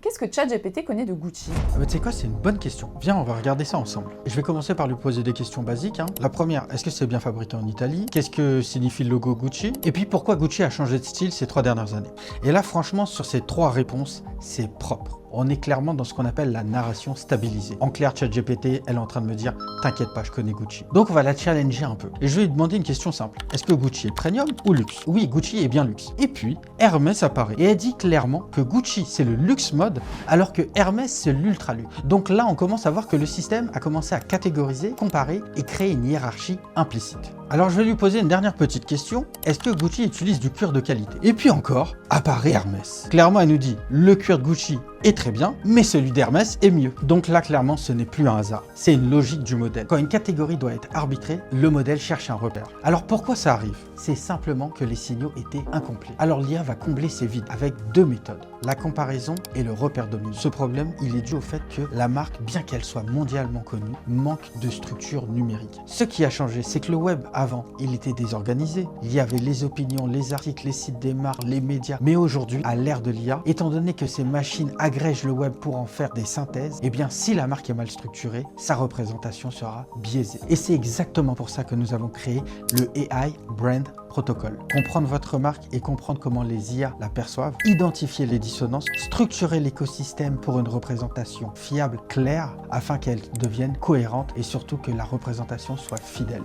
Qu'est-ce que ChatGPT connaît de Gucci? Ah bah, tu sais quoi, c'est une bonne question. Viens, on va regarder ça ensemble. Je vais commencer par lui poser des questions basiques. La première, est-ce que c'est bien fabriqué en Italie? Qu'est-ce que signifie le logo Gucci? Et puis pourquoi Gucci a changé de style ces 3 dernières années? Et là, franchement, sur ces 3 réponses, c'est propre. On est clairement dans ce qu'on appelle la narration stabilisée. En clair, ChatGPT, elle est en train de me dire « T'inquiète pas, je connais Gucci ». Donc on va la challenger un peu. Et je vais lui demander une question simple. Est-ce que Gucci est premium ou luxe? Oui, Gucci est bien luxe. Et puis, Hermès apparaît. Et elle dit clairement que Gucci, c'est le luxe mode, alors que Hermès, c'est l'ultra luxe. Donc là, on commence à voir que le système a commencé à catégoriser, comparer et créer une hiérarchie implicite. Alors je vais lui poser une dernière petite question. Est-ce que Gucci utilise du cuir de qualité? Et puis encore, apparaît Hermès. Clairement, elle nous dit, le cuir de Gucci est très bien, mais celui d'Hermès est mieux. Donc là, clairement, ce n'est plus un hasard. C'est une logique du modèle. Quand une catégorie doit être arbitrée, le modèle cherche un repère. Alors pourquoi ça arrive? C'est simplement que les signaux étaient incomplets. Alors l'IA va combler ces vides avec 2 méthodes, la comparaison et le repère dominant. Ce problème, il est dû au fait que la marque, bien qu'elle soit mondialement connue, manque de structure numérique. Ce qui a changé, c'est que le web, avant, il était désorganisé. Il y avait les opinions, les articles, les sites des marques, les médias. Mais aujourd'hui, à l'ère de l'IA, étant donné que ces machines agrègent le web pour en faire des synthèses, eh bien, si la marque est mal structurée, sa représentation sera biaisée. Et c'est exactement pour ça que nous avons créé le AI Brand Protocol. Comprendre votre marque et comprendre comment les IA la perçoivent, identifier les dissonances, structurer l'écosystème pour une représentation fiable, claire, afin qu'elle devienne cohérente et surtout que la représentation soit fidèle.